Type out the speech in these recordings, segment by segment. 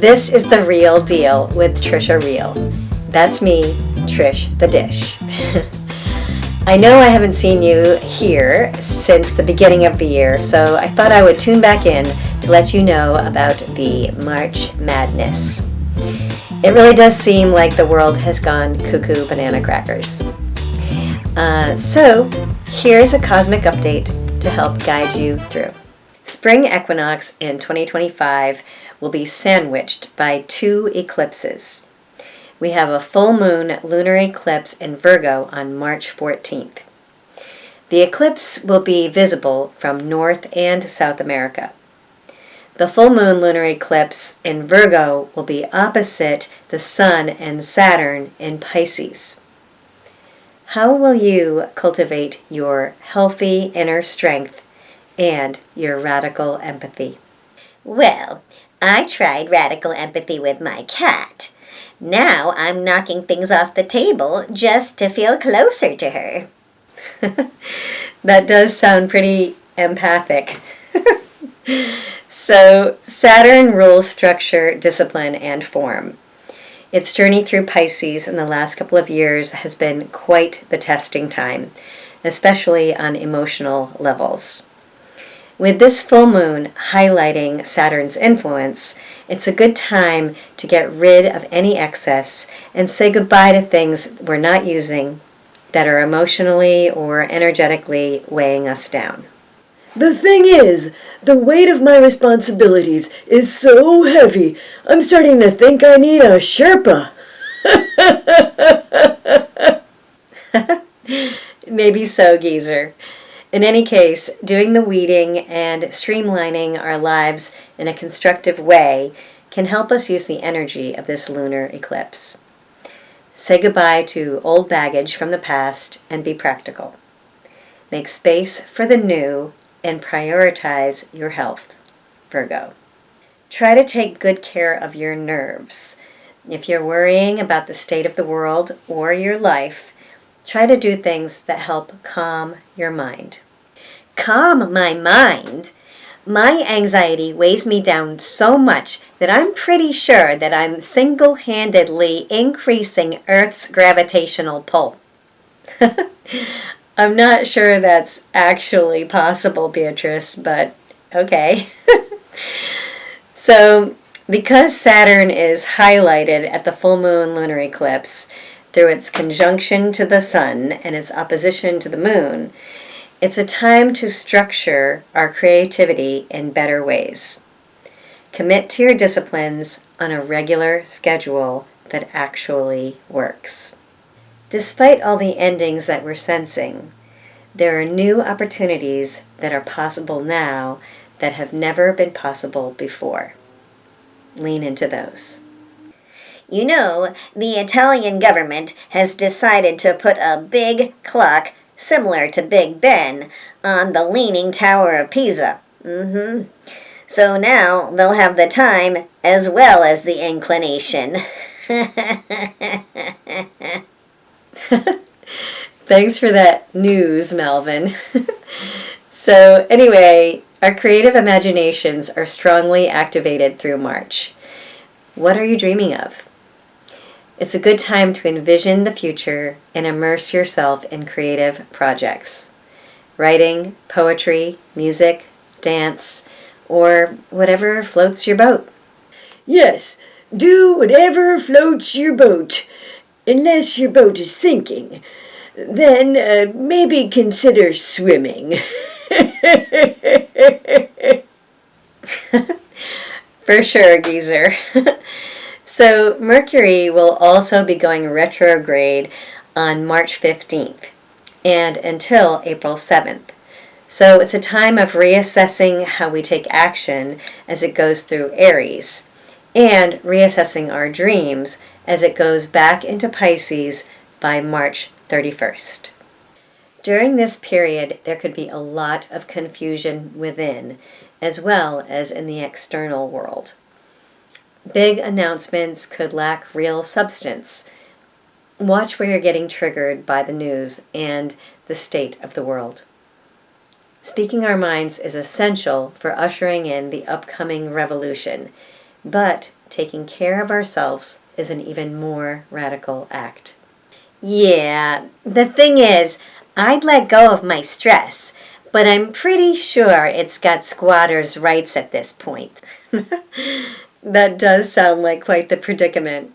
This is The Real Deal with Trisha Real. That's me, Trish the Dish. I know I haven't seen you here since the beginning of the year, so I thought I would tune back in to let you know about the March Madness. It really does seem like the world has gone cuckoo banana crackers. So here's a cosmic update to help guide you through. Spring equinox in 2025 will be sandwiched by two eclipses. We have a full moon lunar eclipse in Virgo on March 14th. The eclipse will be visible from North and South America. The full moon lunar eclipse in Virgo will be opposite the Sun and Saturn in Pisces. How will you cultivate your healthy inner strength and your radical empathy? Well, I tried radical empathy with my cat. Now I'm knocking things off the table just to feel closer to her. That does sound pretty empathic. So, Saturn rules structure, discipline, and form. Its journey through Pisces in the last couple of years has been quite the testing time, especially on emotional levels. With this full moon highlighting Saturn's influence, it's a good time to get rid of any excess and say goodbye to things we're not using that are emotionally or energetically weighing us down. The thing is, the weight of my responsibilities is so heavy, I'm starting to think I need a Sherpa. Maybe so, geezer. In any case, doing the weeding and streamlining our lives in a constructive way can help us use the energy of this lunar eclipse. Say goodbye to old baggage from the past and be practical. Make space for the new and prioritize your health, Virgo. Try to take good care of your nerves. If you're worrying about the state of the world or your life, try to do things that help calm your mind. Calm my mind? My anxiety weighs me down so much that I'm pretty sure that I'm single-handedly increasing Earth's gravitational pull. I'm not sure that's actually possible, Beatrice, but okay. So, because Saturn is highlighted at the full moon lunar eclipse through its conjunction to the Sun and its opposition to the Moon, it's a time to structure our creativity in better ways. Commit to your disciplines on a regular schedule that actually works. Despite all the endings that we're sensing, there are new opportunities that are possible now that have never been possible before. Lean into those. You know, the Italian government has decided to put a big clock similar to Big Ben on the Leaning Tower of Pisa. So now they'll have the time as well as the inclination. Thanks for that news, Melvin. So anyway, our creative imaginations are strongly activated through March. What are you dreaming of? It's a good time to envision the future and immerse yourself in creative projects. Writing, poetry, music, dance, or whatever floats your boat. Yes, do whatever floats your boat. Unless your boat is sinking, then maybe consider swimming. For sure, geezer. So Mercury will also be going retrograde on March 15th and until April 7th. So it's a time of reassessing how we take action as it goes through Aries and reassessing our dreams as it goes back into Pisces by March 31st. During this period, there could be a lot of confusion within, as well as in the external world. Big announcements could lack real substance. Watch where you're getting triggered by the news and the state of the world. Speaking our minds is essential for ushering in the upcoming revolution, but taking care of ourselves is an even more radical act. Yeah, the thing is, I'd let go of my stress, but I'm pretty sure it's got squatters' rights at this point. That does sound like quite the predicament.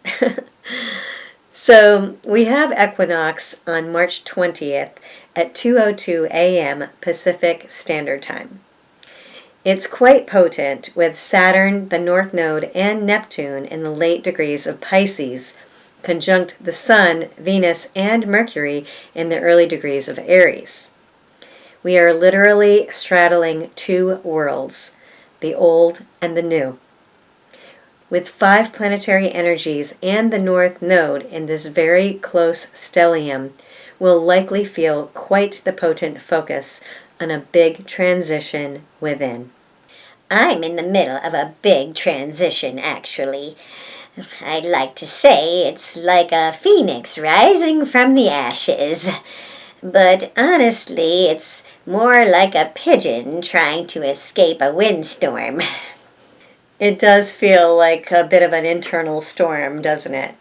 So we have Equinox on March 20th at 2:02 a.m. Pacific Standard Time. It's quite potent, with Saturn, the North Node, and Neptune in the late degrees of Pisces, conjunct the Sun, Venus, and Mercury in the early degrees of Aries. We are literally straddling two worlds, the old and the new. With 5 planetary energies and the North Node in this very close stellium, we'll likely feel quite the potent focus on a big transition within. I'm in the middle of a big transition, actually. I'd like to say it's like a phoenix rising from the ashes. But honestly, it's more like a pigeon trying to escape a windstorm. It does feel like a bit of an internal storm, doesn't it?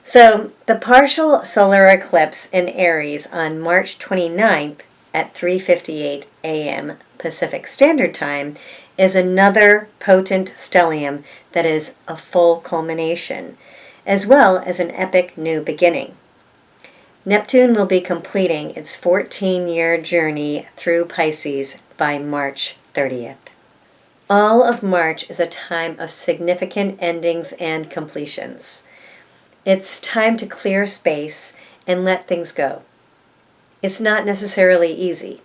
So, the partial solar eclipse in Aries on March 29th at 3:58 a.m. Pacific Standard Time is another potent stellium that is a full culmination, as well as an epic new beginning. Neptune will be completing its 14-year journey through Pisces by March 30th. All of March is a time of significant endings and completions. It's time to clear space and let things go. It's not necessarily easy.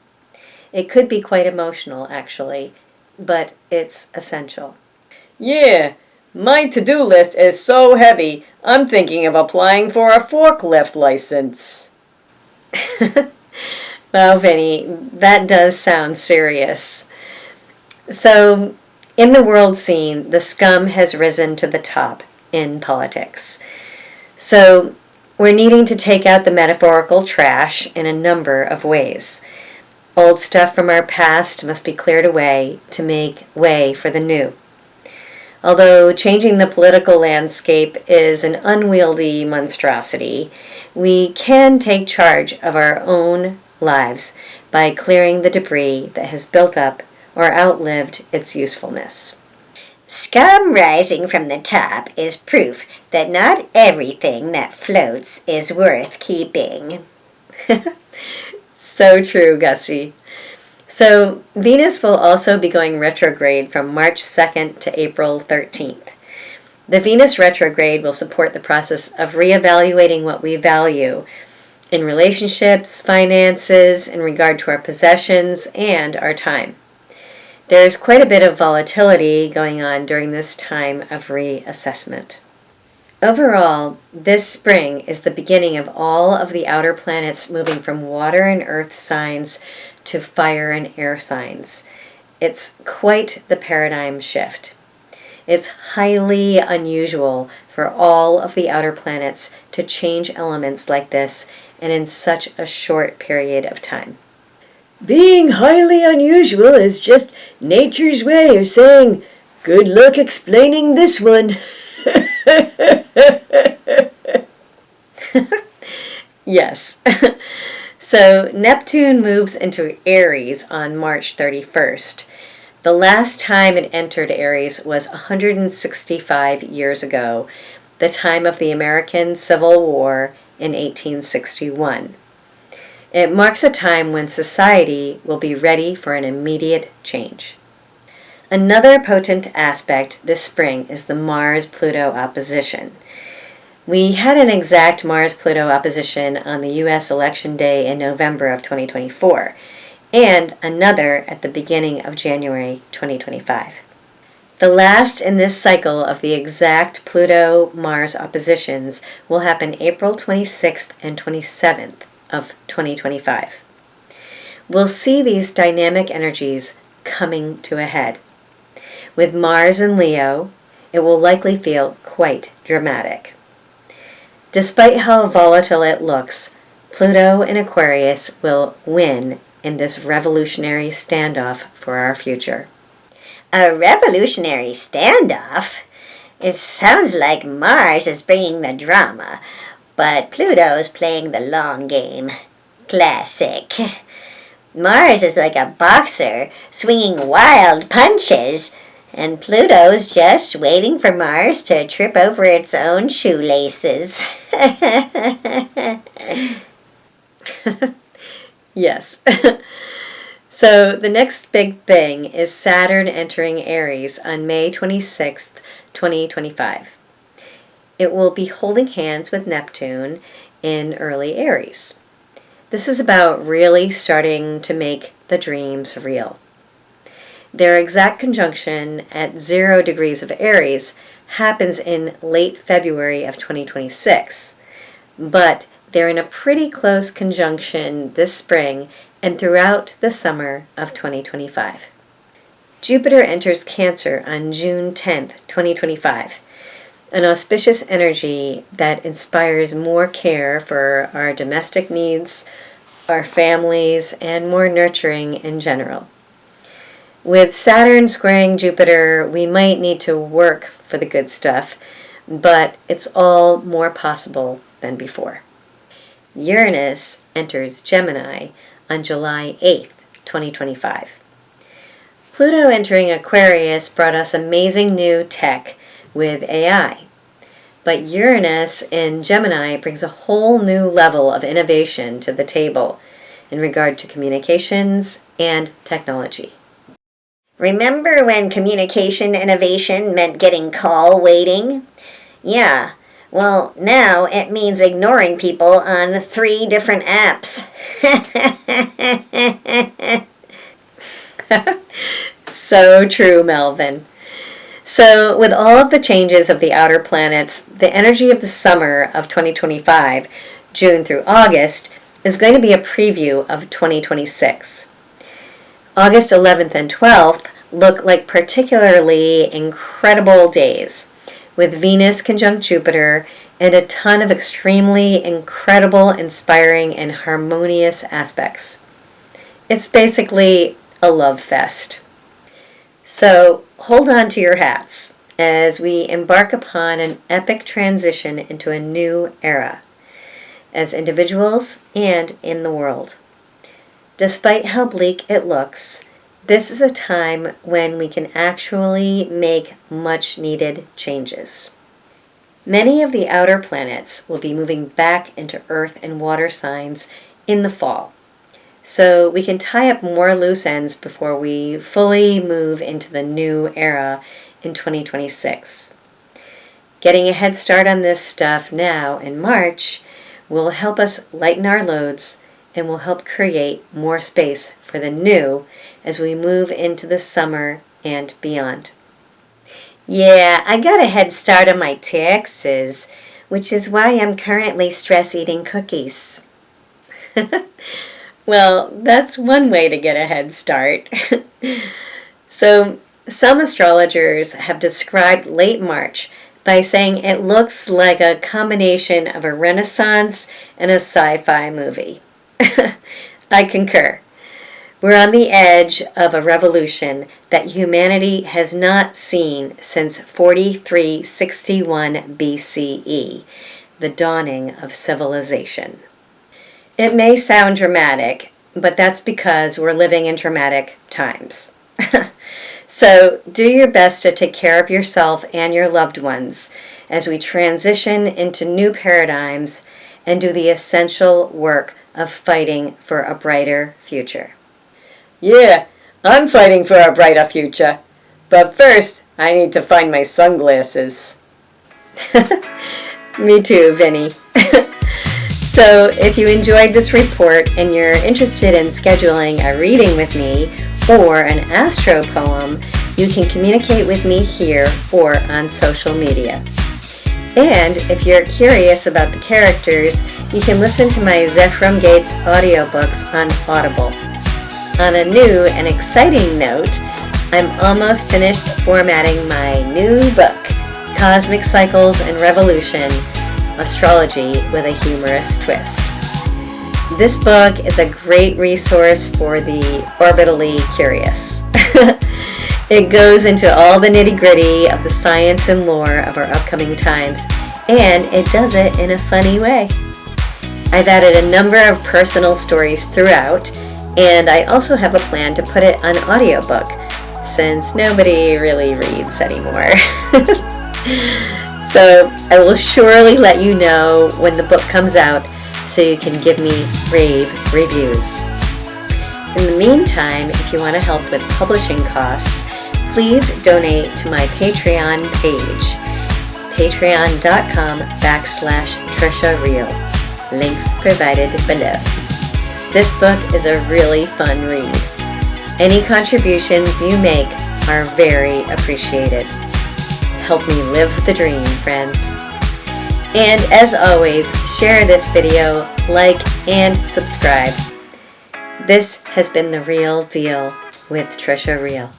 It could be quite emotional, actually, but it's essential. Yeah, my to-do list is so heavy, I'm thinking of applying for a forklift license. Well, Vinny, that does sound serious. So, in the world scene, the scum has risen to the top in politics. So, we're needing to take out the metaphorical trash in a number of ways. Old stuff from our past must be cleared away to make way for the new. Although changing the political landscape is an unwieldy monstrosity, we can take charge of our own lives by clearing the debris that has built up or outlived its usefulness. Scum rising from the top is proof that not everything that floats is worth keeping. So true, Gussie. So Venus will also be going retrograde from March 2nd to April 13th. The Venus retrograde will support the process of reevaluating what we value in relationships, finances, in regard to our possessions, and our time. There's quite a bit of volatility going on during this time of reassessment. Overall, this spring is the beginning of all of the outer planets moving from water and earth signs to fire and air signs. It's quite the paradigm shift. It's highly unusual for all of the outer planets to change elements like this and in such a short period of time. Being highly unusual is just nature's way of saying, good luck explaining this one. Yes. So Neptune moves into Aries on March 31st. The last time it entered Aries was 165 years ago, the time of the American Civil War in 1861. It marks a time when society will be ready for an immediate change. Another potent aspect this spring is the Mars-Pluto opposition. We had an exact Mars-Pluto opposition on the U.S. election day in November of 2024, and another at the beginning of January 2025. The last in this cycle of the exact Pluto-Mars oppositions will happen April 26th and 27th of 2025. We'll see these dynamic energies coming to a head. With Mars in Leo, it will likely feel quite dramatic. Despite how volatile it looks, Pluto in Aquarius will win in this revolutionary standoff for our future. A revolutionary standoff? It sounds like Mars is bringing the drama, but Pluto's playing the long game. Classic. Mars is like a boxer, swinging wild punches, and Pluto's just waiting for Mars to trip over its own shoelaces. Yes. So the next big thing is Saturn entering Aries on May 26th, 2025. It will be holding hands with Neptune in early Aries. This is about really starting to make the dreams real. Their exact conjunction at 0 degrees of Aries happens in late February of 2026, but they're in a pretty close conjunction this spring and throughout the summer of 2025. Jupiter enters Cancer on June 10th, 2025, an auspicious energy that inspires more care for our domestic needs, our families, and more nurturing in general. With Saturn squaring Jupiter, we might need to work for the good stuff, but it's all more possible than before. Uranus enters Gemini on July 8th, 2025. Pluto entering Aquarius brought us amazing new tech with AI. But Uranus in Gemini brings a whole new level of innovation to the table in regard to communications and technology. Remember when communication innovation meant getting call waiting? Yeah, well, now it means ignoring people on 3 different apps. So true, Melvin. So, with all of the changes of the outer planets, the energy of the summer of 2025, June through August, is going to be a preview of 2026. August 11th and 12th look like particularly incredible days, with Venus conjunct Jupiter and a ton of extremely incredible, inspiring, and harmonious aspects. It's basically a love fest. So hold on to your hats as we embark upon an epic transition into a new era, as individuals and in the world. Despite how bleak it looks, this is a time when we can actually make much needed changes. Many of the outer planets will be moving back into earth and water signs in the fall, so we can tie up more loose ends before we fully move into the new era in 2026. Getting a head start on this stuff now in March will help us lighten our loads and will help create more space for the new as we move into the summer and beyond. Yeah, I got a head start on my taxes, which is why I'm currently stress eating cookies. Well, that's one way to get a head start. So, some astrologers have described late March by saying it looks like a combination of a Renaissance and a sci-fi movie. I concur. We're on the edge of a revolution that humanity has not seen since 4361 BCE, the dawning of civilization. It may sound dramatic, but that's because we're living in dramatic times. So do your best to take care of yourself and your loved ones as we transition into new paradigms and do the essential work of fighting for a brighter future. Yeah, I'm fighting for a brighter future. But first, I need to find my sunglasses. Me too, Vinny. So if you enjoyed this report and you're interested in scheduling a reading with me or an Astro poem, you can communicate with me here or on social media. And if you're curious about the characters, you can listen to my Zephram Gates audiobooks on Audible. On a new and exciting note, I'm almost finished formatting my new book, Cosmic Cycles and Revolution, Astrology with a Humorous Twist. This book is a great resource for the orbitally curious. It goes into all the nitty-gritty of the science and lore of our upcoming times, and it does it in a funny way. I've added a number of personal stories throughout, and I also have a plan to put it on audiobook, since nobody really reads anymore. So I will surely let you know when the book comes out so you can give me rave reviews. In the meantime, if you want to help with publishing costs, please donate to my Patreon page, patreon.com/TrishaReal. Links provided below. This book is a really fun read. Any contributions you make are very appreciated. Help me live the dream, friends. And as always, share this video, like, and subscribe. This has been The Real Deal with Trisha Real.